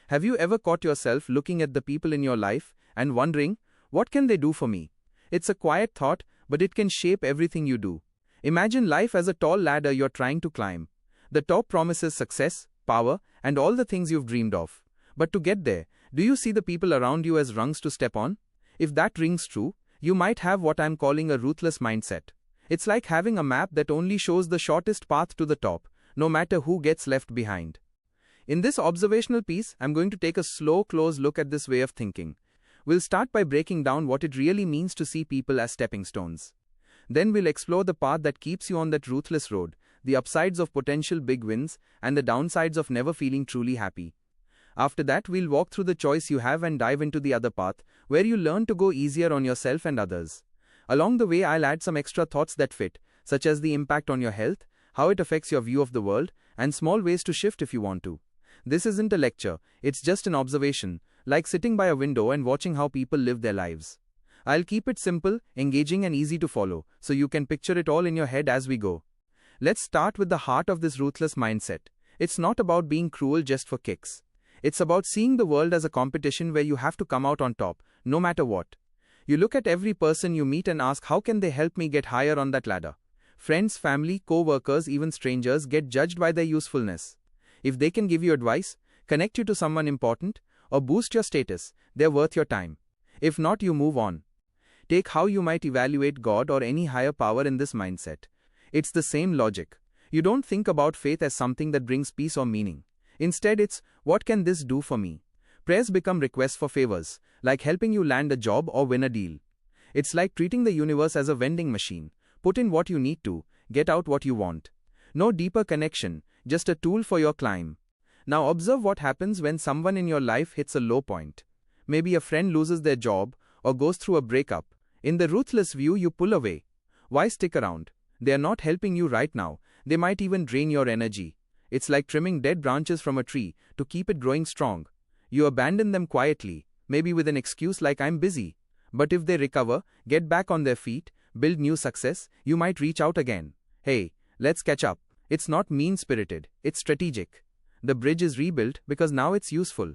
Have you ever caught yourself looking at the people in your life and wondering, what can they do for me? It's a quiet thought, but it can shape everything you do. Imagine life as a tall ladder you're trying to climb. The top promises success, power, and all the things you've dreamed of. But to get there, do you see the people around you as rungs to step on? If that rings true, you might have what I'm calling a ruthless mindset. It's like having a map that only shows the shortest path to the top, no matter who gets left behind. In this observational piece, I'm going to take a slow, close look at this way of thinking. We'll start by breaking down what it really means to see people as stepping stones. Then we'll explore the path that keeps you on that ruthless road, the upsides of potential big wins, and the downsides of never feeling truly happy. After that, we'll walk through the choice you have and dive into the other path, where you learn to go easier on yourself and others. Along the way, I'll add some extra thoughts that fit, such as the impact on your health, how it affects your view of the world, and small ways to shift if you want to. This isn't a lecture, it's just an observation, like sitting by a window and watching how people live their lives. I'll keep it simple, engaging, and easy to follow, so you can picture it all in your head as we go. Let's start with the heart of this ruthless mindset. It's not about being cruel just for kicks. It's about seeing the world as a competition where you have to come out on top, no matter what. You look at every person you meet and ask, how can they help me get higher on that ladder? Friends, family, co-workers, even strangers get judged by their usefulness. If they can give you advice, connect you to someone important, or boost your status, they're worth your time. If not, you move on. Take how you might evaluate God or any higher power in this mindset. It's the same logic. You don't think about faith as something that brings peace or meaning. Instead, it's, what can this do for me? Prayers become requests for favors, like helping you land a job or win a deal. It's like treating the universe as a vending machine. Put in what you need to, get out what you want. No deeper connection, just a tool for your climb. Now observe what happens when someone in your life hits a low point. Maybe a friend loses their job or goes through a breakup. In the ruthless view, you pull away. Why stick around? They are not helping you right now. They might even drain your energy. It's like trimming dead branches from a tree to keep it growing strong. You abandon them quietly, maybe with an excuse like I'm busy. But if they recover, get back on their feet, build new success, you might reach out again. Hey, let's catch up. It's not mean-spirited, it's strategic. The bridge is rebuilt because now it's useful.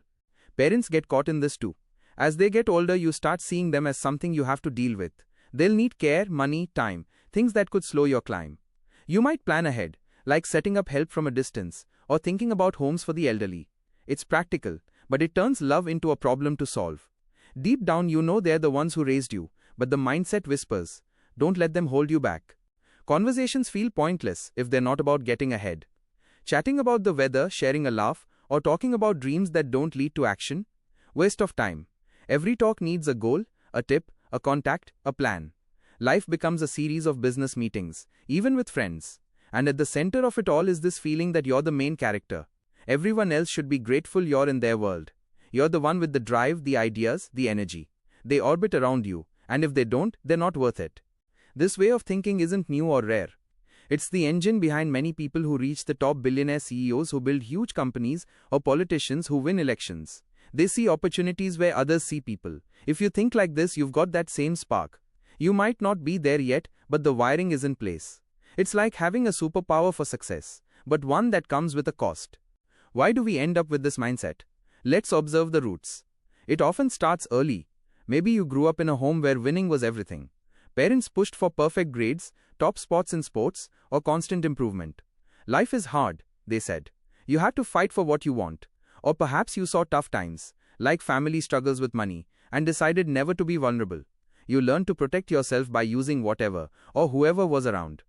Parents get caught in this too. As they get older, you start seeing them as something you have to deal with. They'll need care, money, time, things that could slow your climb. You might plan ahead, like setting up help from a distance, or thinking about homes for the elderly. It's practical, but it turns love into a problem to solve. Deep down, you know they're the ones who raised you, but the mindset whispers, don't let them hold you back. Conversations feel pointless if they're not about getting ahead. Chatting about the weather, sharing a laugh, or talking about dreams that don't lead to action? Waste of time. Every talk needs a goal, a tip, a contact, a plan. Life becomes a series of business meetings, even with friends. And at the center of it all is this feeling that you're the main character. Everyone else should be grateful you're in their world. You're the one with the drive, the ideas, the energy. They orbit around you, and if they don't, they're not worth it. This way of thinking isn't new or rare. It's the engine behind many people who reach the top billionaire CEOs who build huge companies or politicians who win elections. They see opportunities where others see people. If you think like this, you've got that same spark. You might not be there yet, but the wiring is in place. It's like having a superpower for success, but one that comes with a cost. Why do we end up with this mindset? Let's observe the roots. It often starts early. Maybe you grew up in a home where winning was everything. Parents pushed for perfect grades, top spots in sports, or constant improvement. Life is hard, they said. You have to fight for what you want. Or perhaps you saw tough times, like family struggles with money, and decided never to be vulnerable. You learned to protect yourself by using whatever or whoever was around.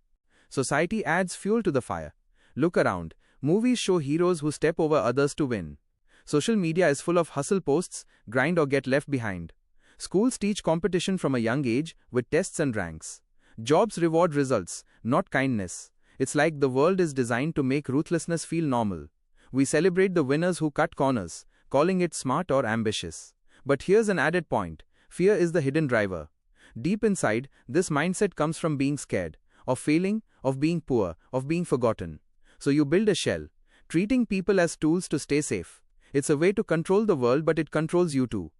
Society adds fuel to the fire. Look around. Movies show heroes who step over others to win. Social media is full of hustle posts, grind or get left behind. Schools teach competition from a young age with tests and ranks. Jobs reward results, not kindness. It's like the world is designed to make ruthlessness feel normal. We celebrate the winners who cut corners, calling it smart or ambitious. But here's an added point. Fear is the hidden driver. Deep inside, this mindset comes from being scared, of failing, of being poor, of being forgotten. So you build a shell, treating people as tools to stay safe. It's a way to control the world, but it controls you too.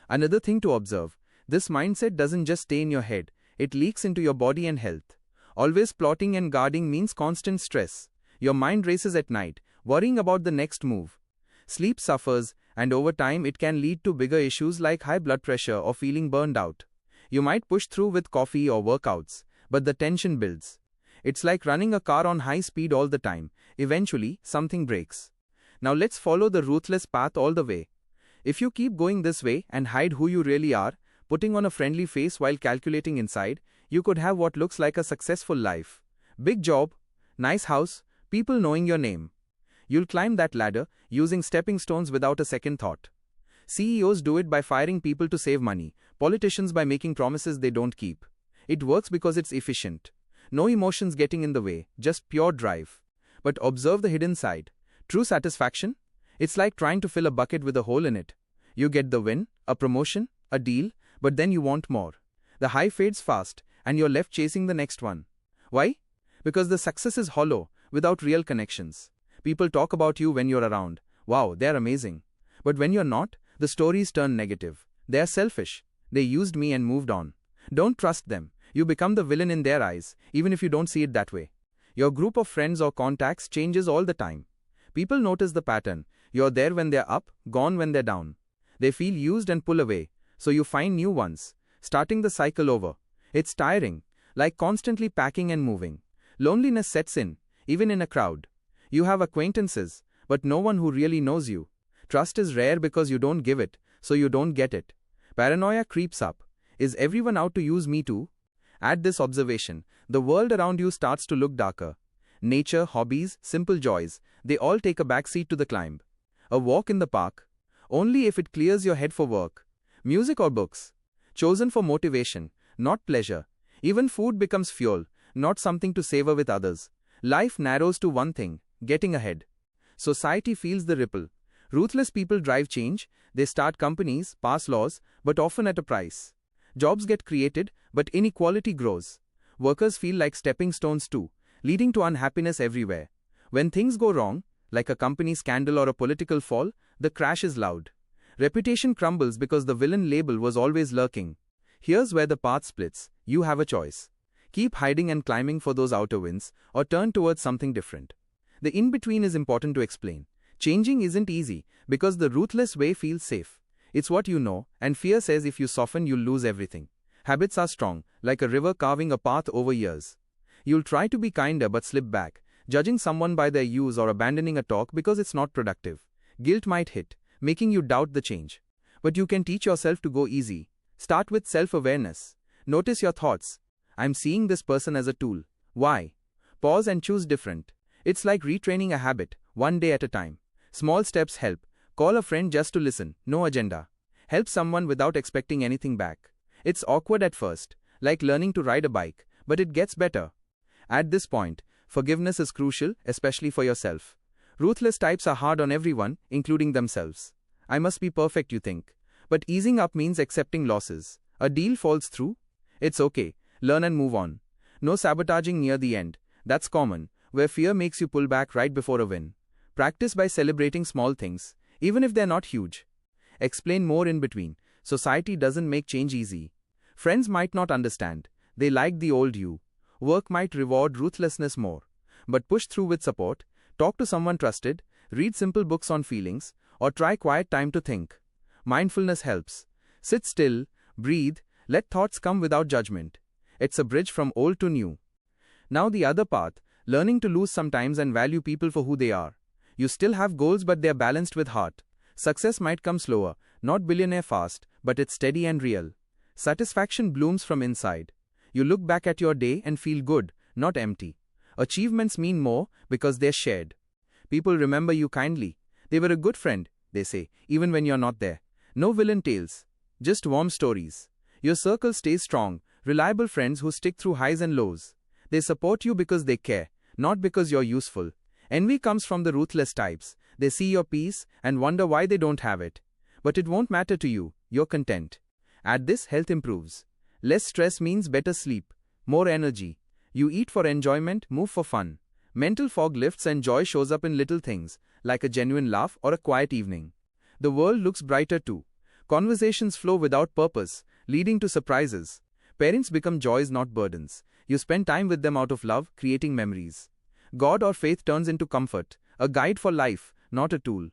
Another thing to observe, this mindset doesn't just stay in your head, it leaks into your body and health. Always plotting and guarding means constant stress. Your mind races at night, worrying about the next move. Sleep suffers, And over time, it can lead to bigger issues like high blood pressure or feeling burned out. You might push through with coffee or workouts, but the tension builds. It's like running a car on high speed all the time. Eventually, something breaks. Now let's follow the ruthless path all the way. If you keep going this way and hide who you really are, putting on a friendly face while calculating inside, you could have what looks like a successful life. Big job, nice house, people knowing your name. You'll climb that ladder using stepping stones without a second thought. CEOs do it by firing people to save money, politicians by making promises they don't keep. It works because it's efficient. No emotions getting in the way, just pure drive. But observe the hidden side. True satisfaction? It's like trying to fill a bucket with a hole in it. You get the win, a promotion, a deal, but then you want more. The high fades fast, and you're left chasing the next one. Why? Because the success is hollow, without real connections. People talk about you when you're around. Wow, they're amazing. But when you're not, the stories turn negative. They're selfish. They used me and moved on. Don't trust them. You become the villain in their eyes, even if you don't see it that way. Your group of friends or contacts changes all the time. People notice the pattern. You're there when they're up, gone when they're down. They feel used and pull away, so you find new ones, starting the cycle over. It's tiring, like constantly packing and moving. Loneliness sets in, even in a crowd. You have acquaintances, but no one who really knows you. Trust is rare because you don't give it, so you don't get it. Paranoia creeps up. Is everyone out to use me too? At this observation, the world around you starts to look darker. Nature, hobbies, simple joys, they all take a backseat to the climb. A walk in the park, only if it clears your head for work. Music or books, chosen for motivation, not pleasure. Even food becomes fuel, not something to savor with others. Life narrows to one thing, getting ahead. Society feels the ripple. Ruthless people drive change, they start companies, pass laws, but often at a price. Jobs get created, but inequality grows. Workers feel like stepping stones too, leading to unhappiness everywhere. When things go wrong, like a company scandal or a political fall, the crash is loud. Reputation crumbles because the villain label was always lurking. Here's where the path splits. You have a choice. Keep hiding and climbing for those outer wins, or turn towards something different. The in-between is important to explain. Changing isn't easy, because the ruthless way feels safe. It's what you know, and fear says if you soften you'll lose everything. Habits are strong, like a river carving a path over years. You'll try to be kinder but slip back, judging someone by their use or abandoning a talk because it's not productive. Guilt might hit, making you doubt the change. But you can teach yourself to go easy. Start with self-awareness. Notice your thoughts. I'm seeing this person as a tool. Why? Pause and choose different. It's like retraining a habit, one day at a time. Small steps help. Call a friend just to listen, no agenda. Help someone without expecting anything back. It's awkward at first, like learning to ride a bike, but it gets better. At this point, forgiveness is crucial, especially for yourself. Ruthless types are hard on everyone, including themselves. I must be perfect, you think. But easing up means accepting losses. A deal falls through? It's okay. Learn and move on. No sabotaging near the end. That's common, where fear makes you pull back right before a win. Practice by celebrating small things, even if they're not huge. Explain more in between. Society doesn't make change easy. Friends might not understand. They like the old you. Work might reward ruthlessness more. But push through with support. Talk to someone trusted. Read simple books on feelings. Or try quiet time to think. Mindfulness helps. Sit still, breathe, let thoughts come without judgment. It's a bridge from old to new. Now the other path, learning to lose sometimes and value people for who they are. You still have goals but they're balanced with heart. Success might come slower, not billionaire fast, but it's steady and real. Satisfaction blooms from inside. You look back at your day and feel good, not empty. Achievements mean more because they're shared. People remember you kindly. They were a good friend, they say, even when you're not there. No villain tales, just warm stories. Your circle stays strong, reliable friends who stick through highs and lows. They support you because they care, not because you're useful. Envy comes from the ruthless types. They see your peace and wonder why they don't have it. But it won't matter to you, you're content. At this, health improves. Less stress means better sleep, more energy. You eat for enjoyment, move for fun. Mental fog lifts and joy shows up in little things, like a genuine laugh or a quiet evening. The world looks brighter too. Conversations flow without purpose, leading to surprises. Parents become joys, not burdens. You spend time with them out of love, creating memories. God or faith turns into comfort, a guide for life, not a tool.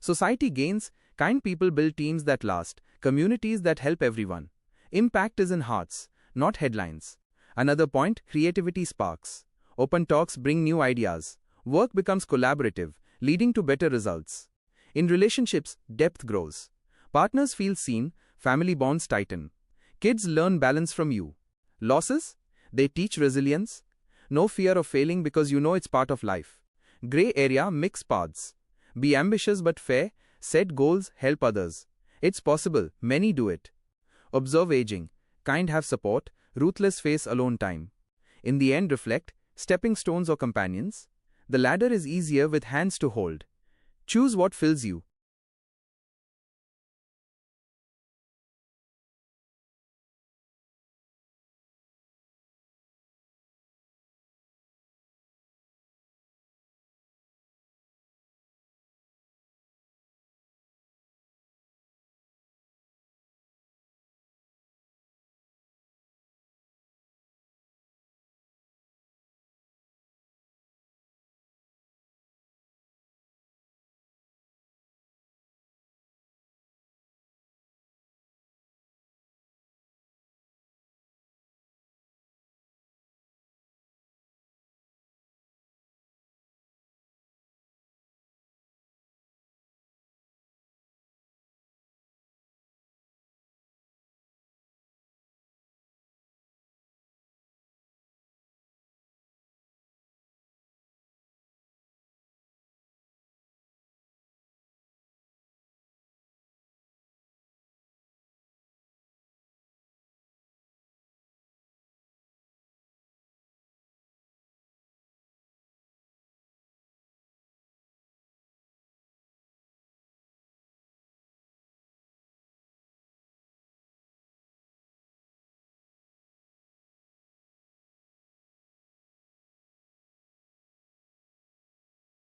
Society gains, Kind people build teams that last, communities that help everyone. Impact is in hearts, not headlines. Another point, creativity sparks. Open talks bring new ideas. Work becomes collaborative, leading to better results. In relationships, depth grows. Partners feel seen, family bonds tighten. Kids learn balance from you. Losses? They teach resilience. No fear of failing because you know it's part of life. Gray area, mix paths. Be ambitious but fair, set goals, help others. It's possible, many do it. Observe aging. Kind have support, ruthless face alone time. In the end, reflect, stepping stones or companions. The ladder is easier with hands to hold. Choose what fills you,